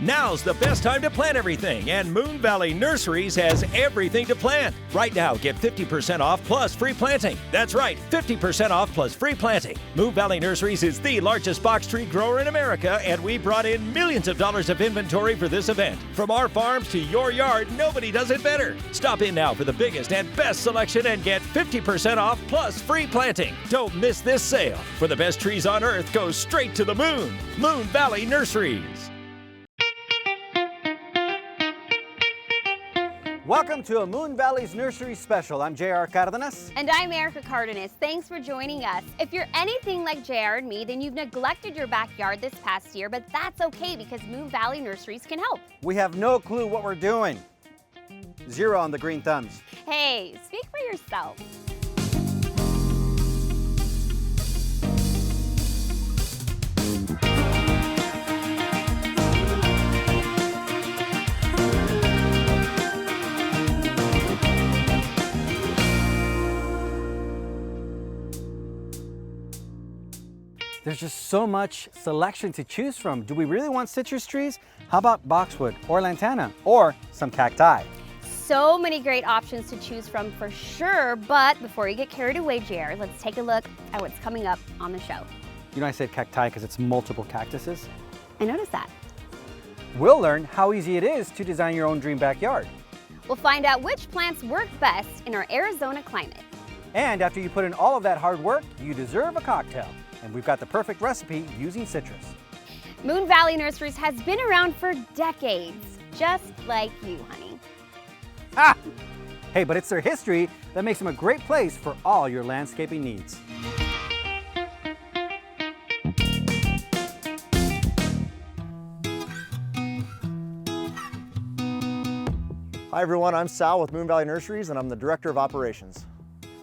Now's the best time to plant everything, and Moon Valley Nurseries has everything to plant. Right now, get 50% off plus free planting. That's right, 50% off plus free planting. Moon Valley Nurseries is the largest box tree grower in America, and we brought in millions of dollars of inventory for this event. From our farms to your yard, nobody does it better. Stop in now for the biggest and best selection and get 50% off plus free planting. Don't miss this sale. For the best trees on earth, go straight to the moon. Moon Valley Nurseries. Welcome to a Moon Valley's Nursery Special. I'm JR Cardenas. And I'm JR Cardenas. Thanks for joining us. If you're anything like JR and me, then you've neglected your backyard this past year, but that's okay because Moon Valley Nurseries can help. We have no clue what we're doing. 0 on the green thumbs. Hey, speak for yourself. There's just so much selection to choose from. Do we really want citrus trees? How about boxwood or lantana or some cacti? So many great options to choose from for sure, but before you get carried away, JR, let's take a look at what's coming up on the show. You know I said cacti because it's multiple cactuses. I noticed that. We'll learn how easy it is to design your own dream backyard. We'll find out which plants work best in our Arizona climate. And after you put in all of that hard work, you deserve a cocktail. And we've got the perfect recipe using citrus. Moon Valley Nurseries has been around for decades, just like you, honey. Ha! Hey, but it's their history that makes them a great place for all your landscaping needs. Hi everyone, I'm Sal with Moon Valley Nurseries and I'm the Director of Operations.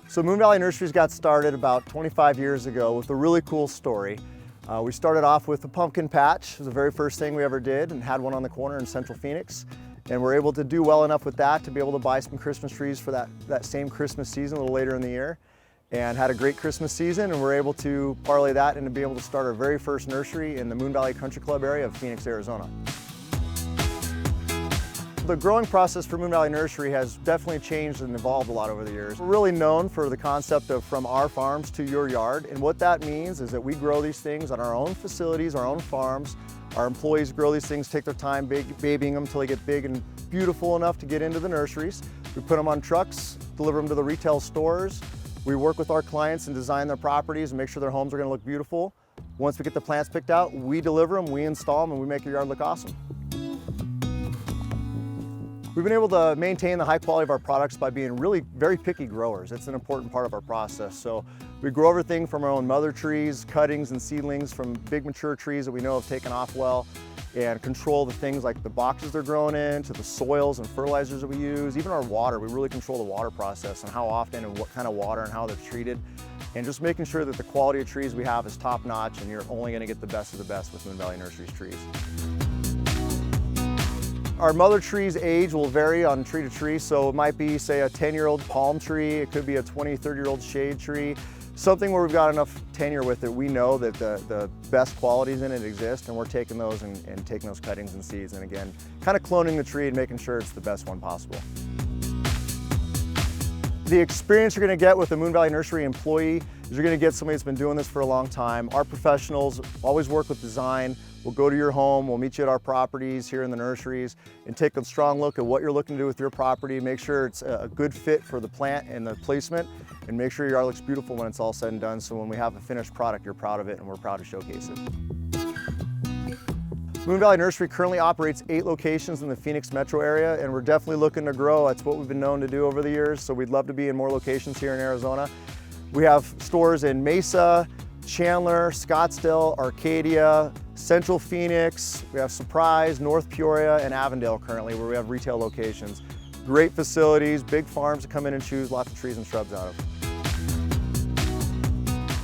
So Moon Valley Nurseries got started about 25 years ago with a really cool story. We started off with a pumpkin patch. It was the very first thing we ever did and had one on the corner in Central Phoenix. And we're able to do well enough with that to be able to buy some Christmas trees for that same Christmas season a little later in the year. And had a great Christmas season and we're able to parlay that into be able to start our very first nursery in the Moon Valley Country Club area of Phoenix, Arizona. The growing process for Moon Valley Nursery has definitely changed and evolved a lot over the years. We're really known for the concept of from our farms to your yard, and what that means is that we grow these things on our own facilities, our own farms. Our employees grow these things, take their time babying them until they get big and beautiful enough to get into the nurseries. We put them on trucks, deliver them to the retail stores. We work with our clients and design their properties and make sure their homes are going to look beautiful. Once we get the plants picked out, we deliver them, we install them, and we make your yard look awesome. We've been able to maintain the high quality of our products by being really very picky growers. It's an important part of our process. So we grow everything from our own mother trees, cuttings and seedlings from big mature trees that we know have taken off well, and control the things like the boxes they're grown in, to the soils and fertilizers that we use, even our water. We really control the water process and how often and what kind of water and how they're treated. And just making sure that the quality of trees we have is top notch and you're only gonna get the best of the best with Moon Valley Nurseries trees. Our mother tree's age will vary on tree to tree, so it might be, say, a 10-year-old palm tree, it could be a 20, 30-year-old shade tree, something where we've got enough tenure with it. We know that the best qualities in it exist, and we're taking those and taking those cuttings and seeds, and again, kind of cloning the tree and making sure it's the best one possible. The experience you're going to get with a Moon Valley Nursery employee is you're going to get somebody that's been doing this for a long time. Our professionals always work with design. We'll go to your home, we'll meet you at our properties here in the nurseries and take a strong look at what you're looking to do with your property, make sure it's a good fit for the plant and the placement, and make sure your yard looks beautiful when it's all said and done, so when we have a finished product, you're proud of it and we're proud to showcase it. Moon Valley Nursery currently operates 8 locations in the Phoenix metro area, and we're definitely looking to grow. That's what we've been known to do over the years, so we'd love to be in more locations here in Arizona. We have stores in Mesa, Chandler, Scottsdale, Arcadia, Central Phoenix, we have Surprise, North Peoria, and Avondale currently where we have retail locations. Great facilities, big farms to come in and choose lots of trees and shrubs out of.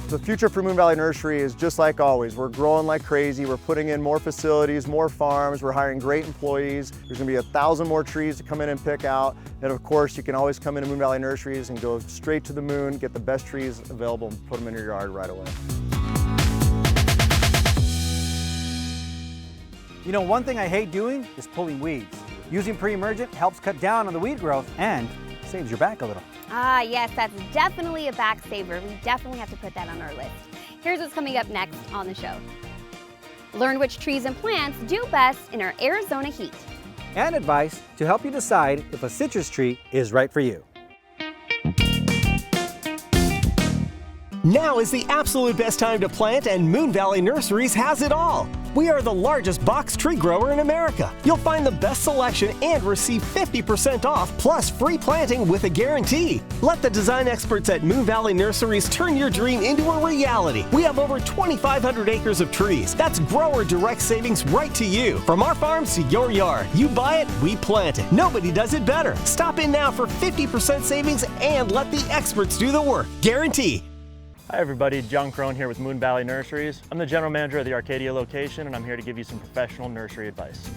The future for Moon Valley Nursery is just like always. We're growing like crazy. We're putting in more facilities, more farms. We're hiring great employees. There's gonna be 1,000 more trees to come in and pick out. And of course, you can always come into Moon Valley Nurseries and go straight to the moon, get the best trees available and put them in your yard right away. You know, one thing I hate doing is pulling weeds. Using pre-emergent helps cut down on the weed growth and saves your back a little. Ah, yes, that's definitely a back saver. We definitely have to put that on our list. Here's what's coming up next on the show. Learn which trees and plants do best in our Arizona heat. And advice to help you decide if a citrus tree is right for you. Now is the absolute best time to plant, and Moon Valley Nurseries has it all. We are the largest box tree grower in America. You'll find the best selection and receive 50% off plus free planting with a guarantee. Let the design experts at Moon Valley Nurseries turn your dream into a reality. We have over 2,500 acres of trees. That's grower direct savings right to you. From our farms to your yard, you buy it, we plant it. Nobody does it better. Stop in now for 50% savings and let the experts do the work. Guarantee. Hi everybody, John Crone here with Moon Valley Nurseries. I'm the general manager of the Arcadia location, and I'm here to give you some professional nursery advice.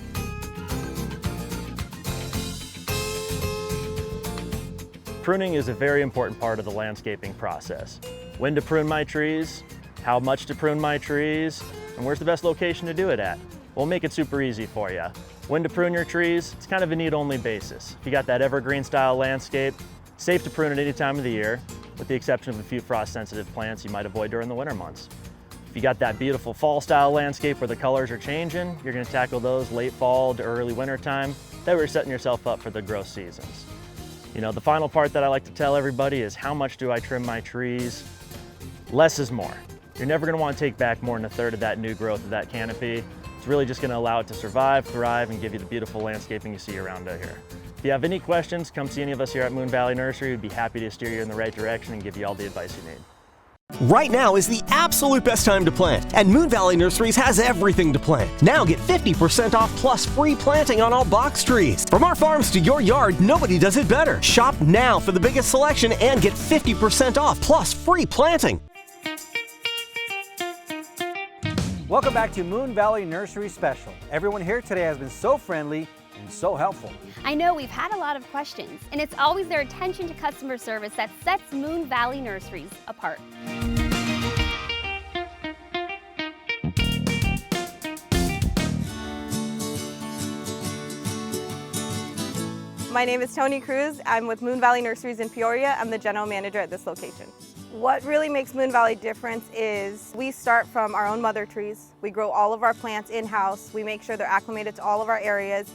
Pruning is a very important part of the landscaping process. When to prune my trees, how much to prune my trees, and where's the best location to do it at? We'll make it super easy for you. When to prune your trees, it's kind of a need-only basis. If you got that evergreen style landscape, safe to prune at any time of the year, with the exception of a few frost-sensitive plants you might avoid during the winter months. If you got that beautiful fall-style landscape where the colors are changing, you're going to tackle those late fall to early winter time. That way you're setting yourself up for the growth seasons. You know, the final part that I like to tell everybody is how much do I trim my trees? Less is more. You're never going to want to take back more than a third of that new growth of that canopy. It's really just going to allow it to survive, thrive, and give you the beautiful landscaping you see around out here. If you have any questions, come see any of us here at Moon Valley Nursery. We'd be happy to steer you in the right direction and give you all the advice you need. Right now is the absolute best time to plant, and Moon Valley Nurseries has everything to plant. Now get 50% off plus free planting on all box trees. From our farms to your yard, nobody does it better. Shop now for the biggest selection and get 50% off plus free planting. Welcome back to Moon Valley Nursery Special. Everyone here today has been so friendly and so helpful. I know we've had a lot of questions, and it's always their attention to customer service that sets Moon Valley Nurseries apart. My name is Tony Cruz. I'm with Moon Valley Nurseries in Peoria. I'm the general manager at this location. What really makes Moon Valley different is we start from our own mother trees. We grow all of our plants in-house. We make sure they're acclimated to all of our areas.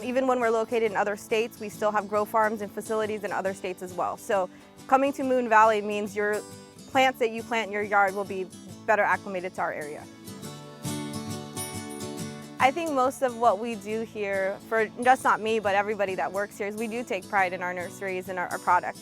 Even when we're located in other states, we still have grow farms and facilities in other states as well. So coming to Moon Valley means your plants that you plant in your yard will be better acclimated to our area. I think most of what we do here, for just not me, but everybody that works here, is we do take pride in our nurseries and our product.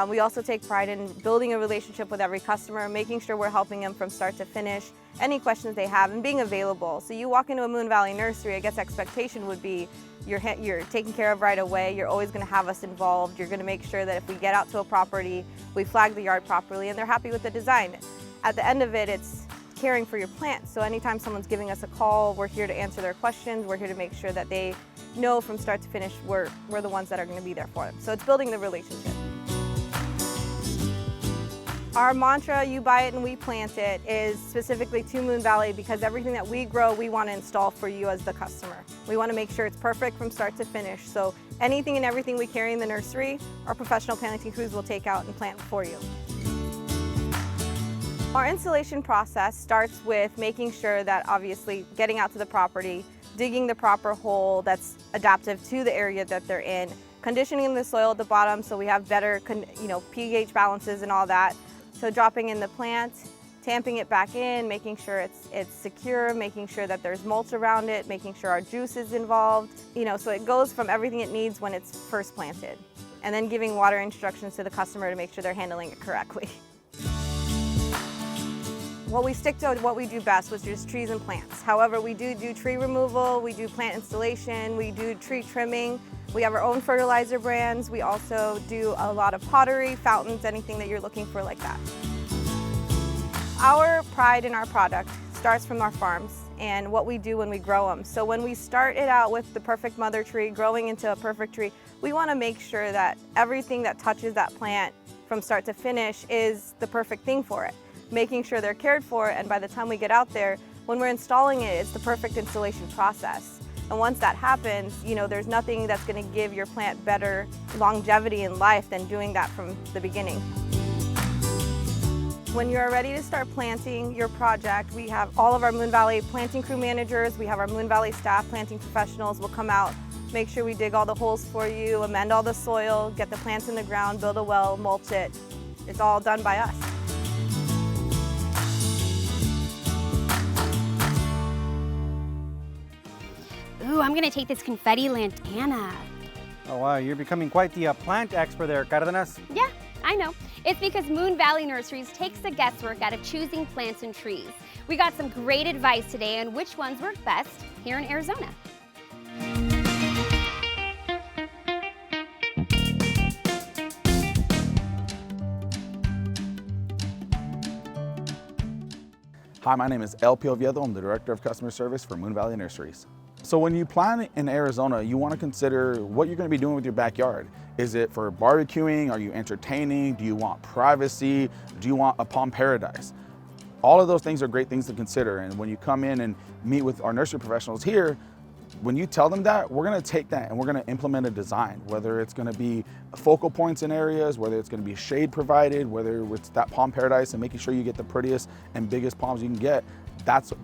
We also take pride in building a relationship with every customer, making sure we're helping them from start to finish, any questions they have, and being available. So you walk into a Moon Valley nursery, I guess expectation would be you're taken care of right away, you're always going to have us involved, you're going to make sure that if we get out to a property, we flag the yard properly, and they're happy with the design. At the end of it, it's caring for your plants. So anytime someone's giving us a call, we're here to answer their questions, we're here to make sure that they know from start to finish we're the ones that are going to be there for them. So it's building the relationship. Our mantra, you buy it and we plant it, is specifically to Moon Valley because everything that we grow, we want to install for you as the customer. We want to make sure it's perfect from start to finish. So anything and everything we carry in the nursery, our professional planting crews will take out and plant for you. Our installation process starts with making sure that obviously getting out to the property, digging the proper hole that's adaptive to the area that they're in, conditioning the soil at the bottom so we have better pH balances and all that. So dropping in the plant, tamping it back in, making sure it's secure, making sure that there's mulch around it, making sure our juice is involved, so it goes from everything it needs when it's first planted. And then giving water instructions to the customer to make sure they're handling it correctly. Well, we stick to what we do best, which is trees and plants. However, we do tree removal, we do plant installation, we do tree trimming. We have our own fertilizer brands. We also do a lot of pottery, fountains, anything that you're looking for like that. Our pride in our product starts from our farms and what we do when we grow them. So when we start it out with the perfect mother tree, growing into a perfect tree, we want to make sure that everything that touches that plant from start to finish is the perfect thing for it. Making sure they're cared for, and by the time we get out there, When we're installing it, it's the perfect installation process. And once that happens, there's nothing that's going to give your plant better longevity in life than doing that from the beginning. When you're ready to start planting your project, we have all of our Moon Valley planting crew managers, we have our Moon Valley staff planting professionals will come out, make sure we dig all the holes for you, amend all the soil, get the plants in the ground, build a well, mulch it. It's all done by us. Ooh, I'm gonna take this confetti lantana. Oh wow, you're becoming quite the plant expert there, Cardenas. Yeah, I know. It's because Moon Valley Nurseries takes the guesswork out of choosing plants and trees. We got some great advice today on which ones work best here in Arizona. Hi, my name is LP Oviedo. I'm the Director of Customer Service for Moon Valley Nurseries. So when you plant in Arizona, you want to consider what you're going to be doing with your backyard. Is it for barbecuing? Are you entertaining? Do you want privacy? Do you want a palm paradise? All of those things are great things to consider. And when you come in and meet with our nursery professionals here, when you tell them that, we're going to take that and we're going to implement a design, whether it's going to be focal points in areas, whether it's going to be shade provided, whether it's that palm paradise and making sure you get the prettiest and biggest palms you can get.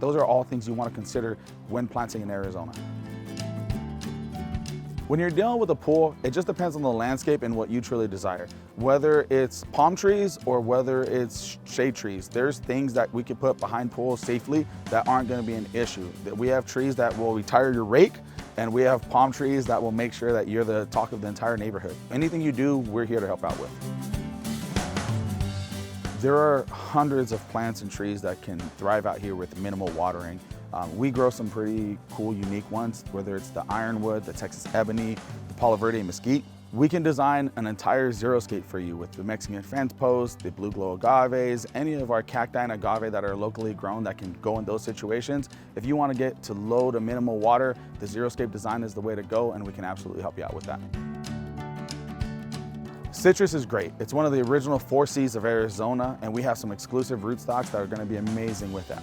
Those are all things you want to consider when planting in Arizona. When you're dealing with a pool, it just depends on the landscape and what you truly desire. Whether it's palm trees or whether it's shade trees, there's things that we can put behind pools safely that aren't going to be an issue. We have trees that will retire your rake, and we have palm trees that will make sure that you're the talk of the entire neighborhood. Anything you do, we're here to help out with. There are hundreds of plants and trees that can thrive out here with minimal watering. We grow some pretty cool, unique ones, whether it's the ironwood, the Texas ebony, the Palo Verde mesquite. We can design an entire xeriscape for you with the Mexican fence posts, the blue glow agaves, any of our cacti and agave that are locally grown that can go in those situations. If you want to get to low to minimal water, the xeriscape design is the way to go, and we can absolutely help you out with that. Citrus is great. It's one of the original 4 Cs of Arizona, and we have some exclusive rootstocks that are going to be amazing with that.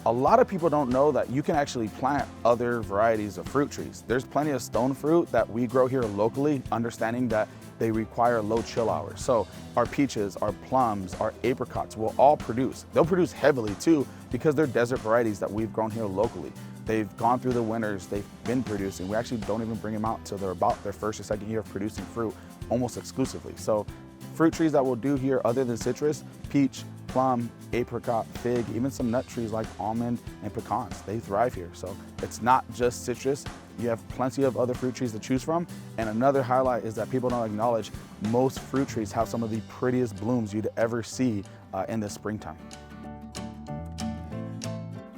A lot of people don't know that you can actually plant other varieties of fruit trees. There's plenty of stone fruit that we grow here locally, understanding that they require low chill hours. So our peaches, our plums, our apricots will all produce. They'll produce heavily too because they're desert varieties that we've grown here locally. They've gone through the winters, they've been producing. We actually don't even bring them out until they're about their first or second year of producing fruit almost exclusively. So fruit trees that we'll do here other than citrus, peach, plum, apricot, fig, even some nut trees like almond and pecans. They thrive here. So it's not just citrus. You have plenty of other fruit trees to choose from. And another highlight is that people don't acknowledge most fruit trees have some of the prettiest blooms you'd ever see in the springtime.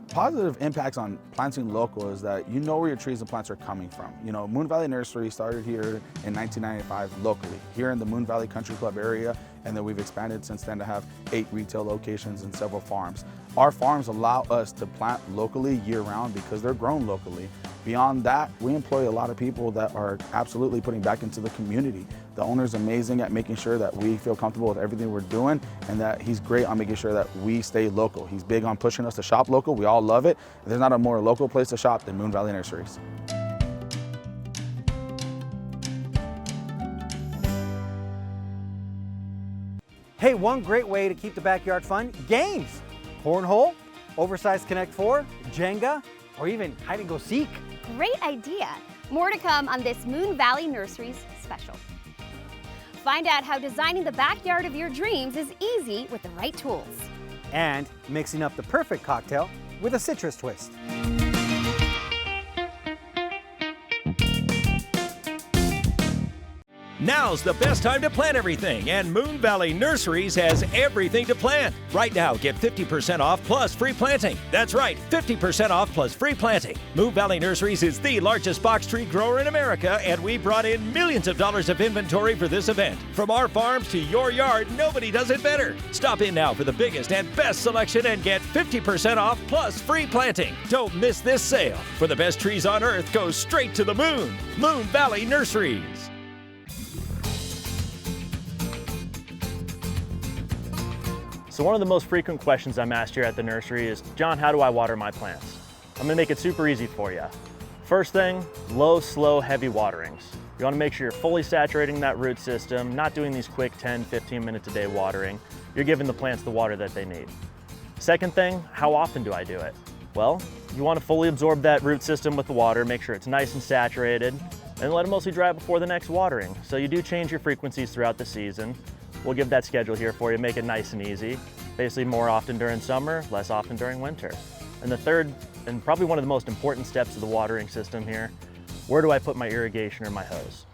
Positive impacts on planting local is that you know where your trees and plants are coming from. You know, Moon Valley Nursery started here in 1995 locally, here in the Moon Valley Country Club area, and then we've expanded since then to have 8 retail locations and several farms. Our farms allow us to plant locally year-round because they're grown locally. Beyond that, we employ a lot of people that are absolutely putting back into the community. The owner's amazing at making sure that we feel comfortable with everything we're doing, and that he's great on making sure that we stay local. He's big on pushing us to shop local. We all love it. There's not a more local place to shop than Moon Valley Nurseries. Hey, one great way to keep the backyard fun, games. Cornhole, oversized Connect 4, Jenga, or even hide and go seek. Great idea. More to come on this Moon Valley Nurseries special. Find out how designing the backyard of your dreams is easy with the right tools. And mixing up the perfect cocktail with a citrus twist. Now's the best time to plant everything, and Moon Valley Nurseries has everything to plant. Right now, get 50% off plus free planting. That's right, 50% off plus free planting. Moon Valley Nurseries is the largest box tree grower in America, and we brought in millions of dollars of inventory for this event. From our farms to your yard, nobody does it better. Stop in now for the biggest and best selection and get 50% off plus free planting. Don't miss this sale. For the best trees on earth, go straight to the moon. Moon Valley Nurseries. So one of the most frequent questions I'm asked here at the nursery is, John, how do I water my plants? I'm gonna make it super easy for you. First thing, low, slow, heavy waterings. You wanna make sure you're fully saturating that root system, not doing these quick 10, 15 minutes a day watering. You're giving the plants the water that they need. Second thing, how often do I do it? Well, you wanna fully absorb that root system with the water, make sure it's nice and saturated, and let it mostly dry before the next watering. So you do change your frequencies throughout the season. We'll give that schedule here for you, make it nice and easy. Basically more often during summer, less often during winter. And the third, and probably one of the most important steps of the watering system here, where do I put my irrigation or my hose?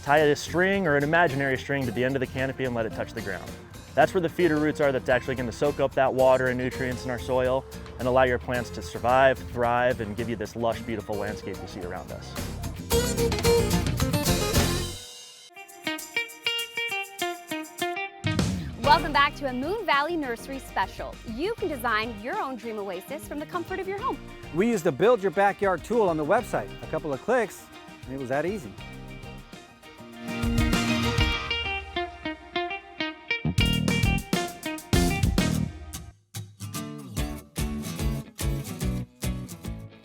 Tie a string or an imaginary string to the end of the canopy and let it touch the ground. That's where the feeder roots are that's actually going to soak up that water and nutrients in our soil and allow your plants to survive, thrive, and give you this lush, beautiful landscape you see around us. Welcome back to a Moon Valley Nursery special. You can design your own dream oasis from the comfort of your home. We used the Build Your Backyard tool on the website. A couple of clicks, and it was that easy.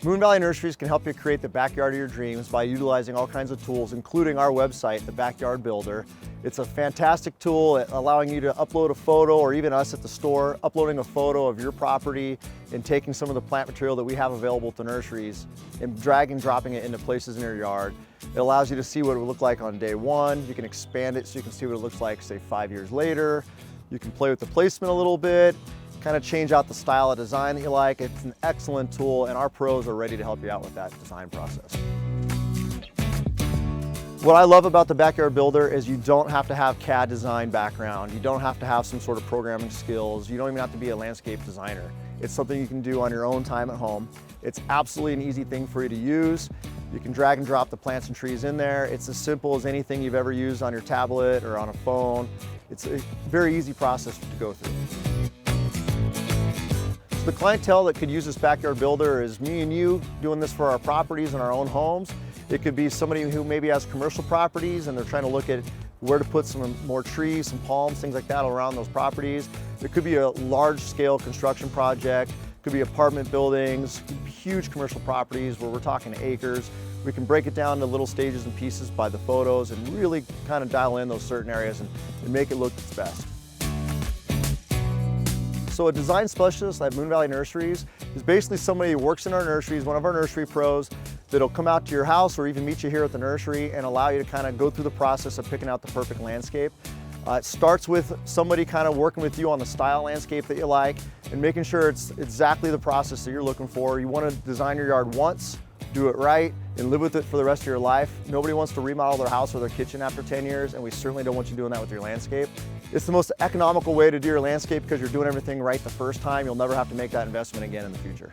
Moon Valley Nurseries can help you create the backyard of your dreams by utilizing all kinds of tools, including our website, the Backyard Builder. It's a fantastic tool allowing you to upload a photo, or even us at the store, uploading a photo of your property and taking some of the plant material that we have available at the nurseries and drag and dropping it into places in your yard. It allows you to see what it would look like on day one. You can expand it so you can see what it looks like, say, 5 years later. You can play with the placement a little bit, kind of change out the style of design that you like. It's an excellent tool, and our pros are ready to help you out with that design process. What I love about the Backyard Builder is you don't have to have CAD design background. You don't have to have some sort of programming skills. You don't even have to be a landscape designer. It's something you can do on your own time at home. It's absolutely an easy thing for you to use. You can drag and drop the plants and trees in there. It's as simple as anything you've ever used on your tablet or on a phone. It's a very easy process to go through. So the clientele that could use this Backyard Builder is me and you doing this for our properties and our own homes. It could be somebody who maybe has commercial properties and they're trying to look at where to put some more trees, some palms, things like that around those properties. It could be a large-scale construction project. It could be apartment buildings, huge commercial properties where we're talking acres. We can break it down to little stages and pieces by the photos and really kind of dial in those certain areas and make it look its best. So a design specialist at Moon Valley Nurseries is basically somebody who works in our nurseries, one of our nursery pros, that'll come out to your house or even meet you here at the nursery and allow you to kind of go through the process of picking out the perfect landscape. It starts with somebody kind of working with you on the style landscape that you like and making sure it's exactly the process that you're looking for. You want to design your yard once, do it right, and live with it for the rest of your life. Nobody wants to remodel their house or their kitchen after 10 years, and we certainly don't want you doing that with your landscape. It's the most economical way to do your landscape because you're doing everything right the first time. You'll never have to make that investment again in the future.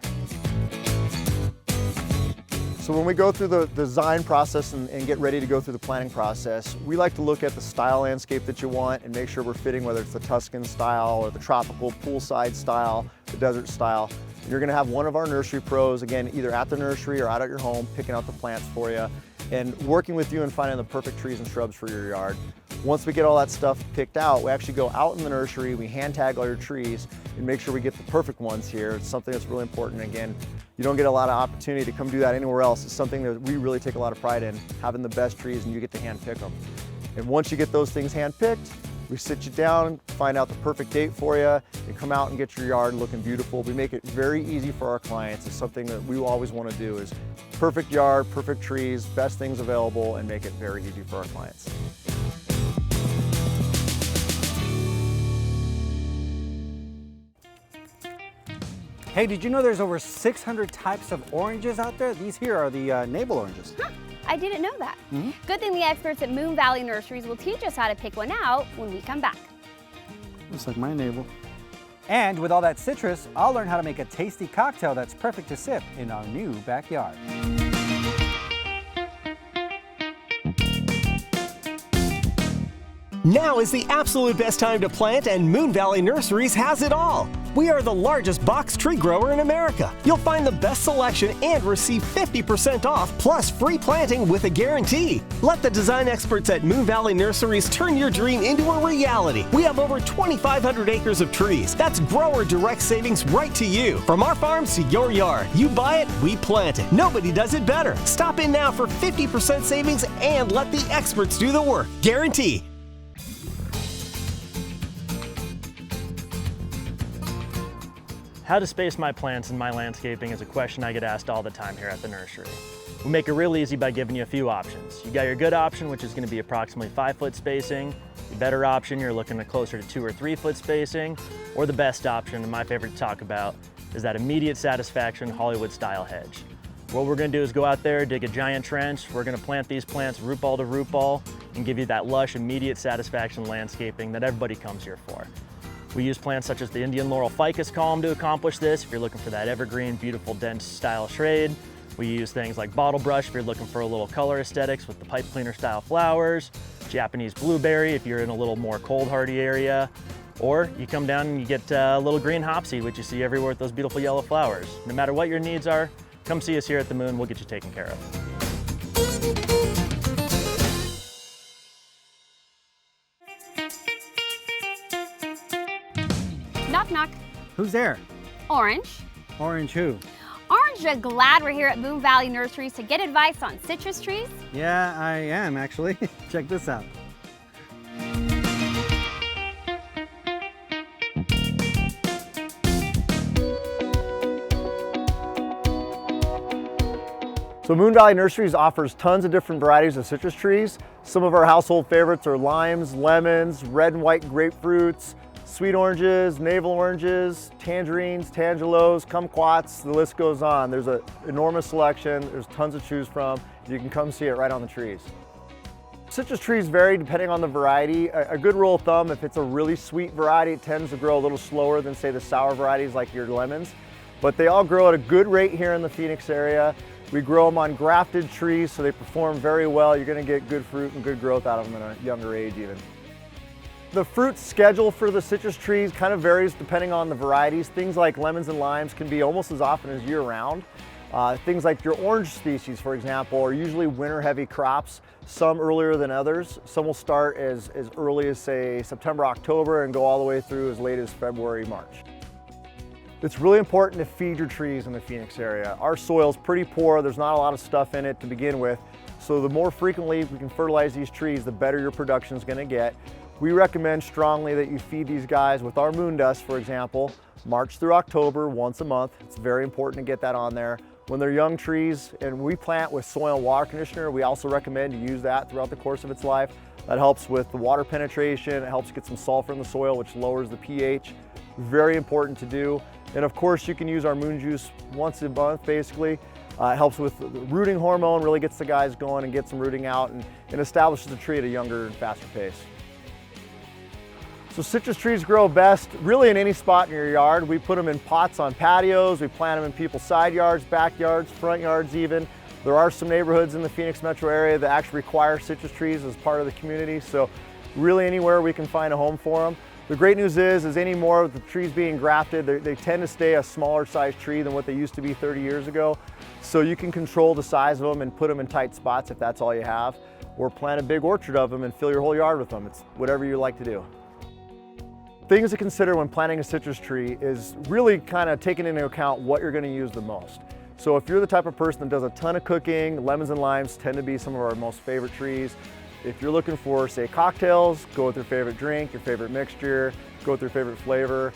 So when we go through the design process and get ready to go through the planning process, we like to look at the style landscape that you want and make sure we're fitting, whether it's the Tuscan style or the tropical poolside style, the desert style. And you're gonna have one of our nursery pros, again, either at the nursery or out at your home, picking out the plants for you and working with you and finding the perfect trees and shrubs for your yard. Once we get all that stuff picked out, we actually go out in the nursery, we hand tag all your trees and make sure we get the perfect ones here. It's something that's really important. Again, you don't get a lot of opportunity to come do that anywhere else. It's something that we really take a lot of pride in, having the best trees, and you get to hand pick them. And once you get those things hand picked, we sit you down, find out the perfect date for you, and come out and get your yard looking beautiful. We make it very easy for our clients. It's something that we always want to do is perfect yard, perfect trees, best things available, and make it very easy for our clients. Hey, did you know there's over 600 types of oranges out there? These here are the navel oranges. Huh, I didn't know that. Good thing the experts at Moon Valley Nurseries will teach us how to pick one out when we come back. Looks like my navel. And with all that citrus, I'll learn how to make a tasty cocktail that's perfect to sip in our new backyard. Now is the absolute best time to plant, and Moon Valley Nurseries has it all. We are the largest box tree grower in America. You'll find the best selection and receive 50% off plus free planting with a guarantee. Let the design experts at Moon Valley Nurseries turn your dream into a reality. We have over 2,500 acres of trees. That's grower direct savings right to you. From our farms to your yard, you buy it, we plant it. Nobody does it better. Stop in now for 50% savings and let the experts do the work. Guarantee. How to space my plants in my landscaping is a question I get asked all the time here at the nursery. We make it real easy by giving you a few options. You got your good option, which is going to be approximately 5-foot spacing. The better option, you're looking at closer to 2 or 3-foot spacing. Or the best option, and my favorite to talk about, is that immediate satisfaction Hollywood style hedge. What we're going to do is go out there, dig a giant trench. We're going to plant these plants root ball to root ball and give you that lush, immediate satisfaction landscaping that everybody comes here for. We use plants such as the Indian laurel ficus column to accomplish this. If you're looking for that evergreen, beautiful, dense style shade. We use things like bottle brush if you're looking for a little color aesthetics with the pipe cleaner style flowers. Japanese blueberry if you're in a little more cold hardy area. Or you come down and you get a little green hopseed, which you see everywhere with those beautiful yellow flowers. No matter what your needs are, come see us here at the Moon. We'll get you taken care of. Knock, knock. Who's there? Orange. Orange who? Aren't you glad we're here at Moon Valley Nurseries to get advice on citrus trees? Yeah, I am actually. Check this out. So Moon Valley Nurseries offers tons of different varieties of citrus trees. Some of our household favorites are limes, lemons, red and white grapefruits, sweet oranges, navel oranges, tangerines, tangelos, kumquats, the list goes on. There's an enormous selection, there's tons to choose from. You can come see it right on the trees. Citrus trees vary depending on the variety. A good rule of thumb, if it's a really sweet variety, it tends to grow a little slower than say the sour varieties like your lemons. But they all grow at a good rate here in the Phoenix area. We grow them on grafted trees, so they perform very well. You're gonna get good fruit and good growth out of them at a younger age even. The fruit schedule for the citrus trees kind of varies depending on the varieties. Things like lemons and limes can be almost as often as year-round. Things like your orange species, for example, are usually winter-heavy crops, some earlier than others. Some will start as early as, say, September, October, and go all the way through as late as February, March. It's really important to feed your trees in the Phoenix area. Our soil's pretty poor, there's not a lot of stuff in it to begin with, so the more frequently we can fertilize these trees, the better your production's gonna get. We recommend strongly that you feed these guys with our moon dust, for example, March through October, once a month. It's very important to get that on there. When they're young trees and we plant with soil and water conditioner, we also recommend to use that throughout the course of its life. That helps with the water penetration, it helps get some sulfur in the soil, which lowers the pH. Very important to do. And of course, you can use our moon juice once a month, basically. It helps with the rooting hormone, really gets the guys going and gets them rooting out and establishes the tree at a younger and faster pace. So citrus trees grow best really in any spot in your yard. We put them in pots on patios, we plant them in people's side yards, backyards, front yards even. There are some neighborhoods in the Phoenix metro area that actually require citrus trees as part of the community, so really anywhere we can find a home for them. The great news is any more of the trees being grafted, they tend to stay a smaller size tree than what they used to be 30 years ago. So you can control the size of them and put them in tight spots if that's all you have, or plant a big orchard of them and fill your whole yard with them. It's whatever you like to do. Things to consider when planting a citrus tree is really kind of taking into account what you're going to use the most. So if you're the type of person that does a ton of cooking, lemons and limes tend to be some of our most favorite trees. If you're looking for, say, cocktails, go with your favorite drink, your favorite mixture, go with your favorite flavor.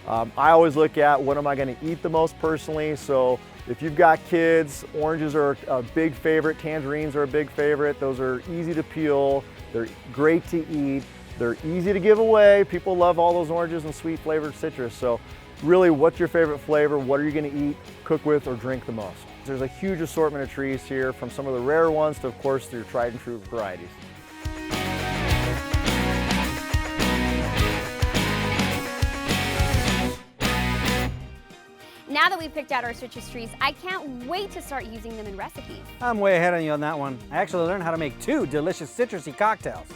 I always look at what am I going to eat the most personally. So if you've got kids, oranges are a big favorite, tangerines are a big favorite. Those are easy to peel, they're great to eat. They're easy to give away. People love all those oranges and sweet flavored citrus. So really, what's your favorite flavor? What are you gonna eat, cook with, or drink the most? There's a huge assortment of trees here, from some of the rare ones to, of course, your tried and true varieties. Now that we've picked out our citrus trees, I can't wait to start using them in recipes. I'm way ahead of you on that one. I actually learned how to make 2 delicious citrusy cocktails.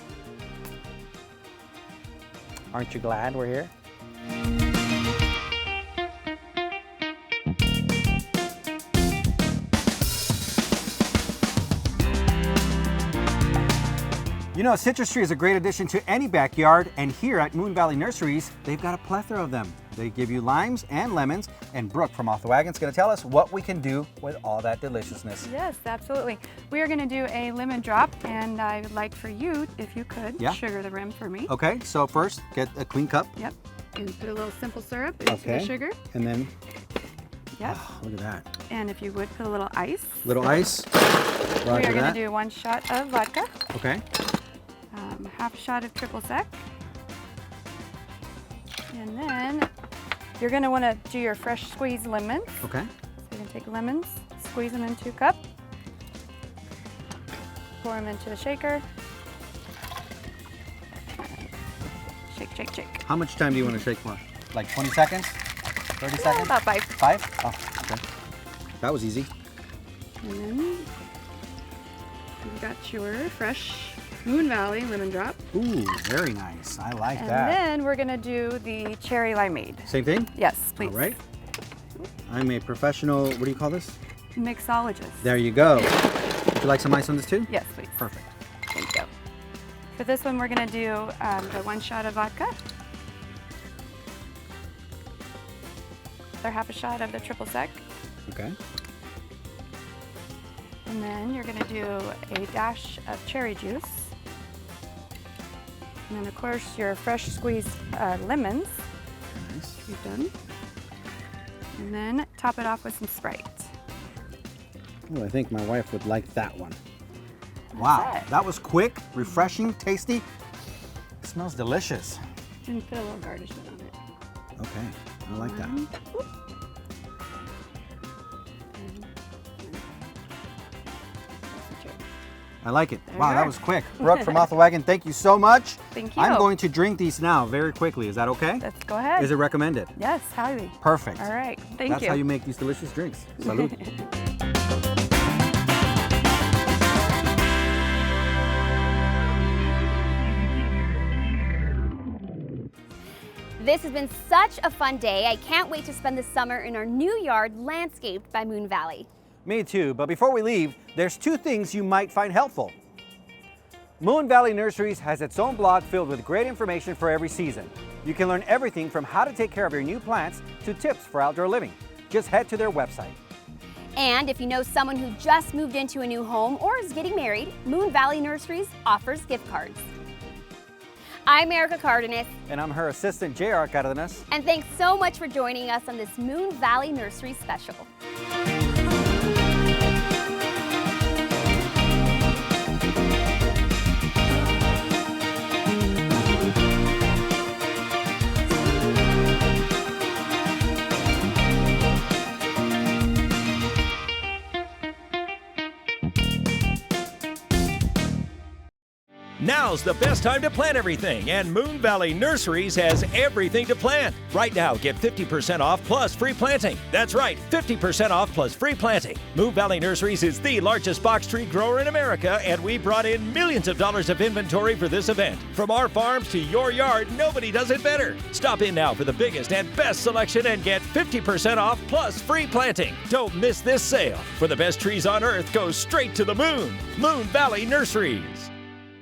Aren't you glad we're here? You know, a citrus tree is a great addition to any backyard, and here at Moon Valley Nurseries, they've got a plethora of them. They give you limes and lemons, and Brooke from Off the Wagon's going to tell us what we can do with all that deliciousness. Yes, absolutely. We are going to do a lemon drop, and I would like for you, if you could, sugar the rim for me. Okay, so first, get a clean cup. Yep, and put a little simple syrup into the sugar. And then, yep. Oh, look at that. And if you would, put a little ice. Little ice. We are going to do 1 shot of vodka. Okay. Half a shot of triple sec. And then you're going to want to do your fresh squeezed lemons. Okay. So you're going to take lemons, squeeze them into a cup, pour them into a shaker. Shake, shake, shake. How much time do you want to shake for? Like 20 seconds? 30 seconds? About 5. 5? Oh, okay. That was easy. And then you've got your fresh Moon Valley lemon drop. Ooh, very nice. I like that. And then we're gonna do the cherry limeade. Same thing? Yes, please. All right. I'm a professional, what do you call this? Mixologist. There you go. Would you like some ice on this too? Yes, please. Perfect. Thank you. For this one, we're gonna do the 1 shot of vodka. Another half a shot of the triple sec. Okay. And then you're gonna do a dash of cherry juice. And then of course your fresh squeezed lemons. Nice. We've done. And then top it off with some Sprite. Oh, I think my wife would like that one. Wow, it. that was quick, refreshing, tasty. It smells delicious. And put a little garnishment on it. Okay, I like that. I like it. Wow, that was quick. Brooke from Off the Wagon, thank you so much. Thank you. I'm going to drink these now very quickly. Is that okay? Let's go ahead. Is it recommended? Yes, highly. Perfect. All right, thank you. That's how you make these delicious drinks. Salud. This has been such a fun day. I can't wait to spend the summer in our new yard landscaped by Moon Valley. Me too, but before we leave, there's 2 things you might find helpful. Moon Valley Nurseries has its own blog filled with great information for every season. You can learn everything from how to take care of your new plants to tips for outdoor living. Just head to their website. And if you know someone who just moved into a new home or is getting married, Moon Valley Nurseries offers gift cards. I'm JR Cardenas. And I'm her assistant, JR Cardenas. And thanks so much for joining us on this Moon Valley Nursery special. Now's the best time to plant everything, and Moon Valley Nurseries has everything to plant. Right now, get 50% off plus free planting. That's right, 50% off plus free planting. Moon Valley Nurseries is the largest box tree grower in America, and we brought in millions of dollars of inventory for this event. From our farms to your yard, nobody does it better. Stop in now for the biggest and best selection and get 50% off plus free planting. Don't miss this sale. For the best trees on earth, go straight to the moon. Moon Valley Nurseries.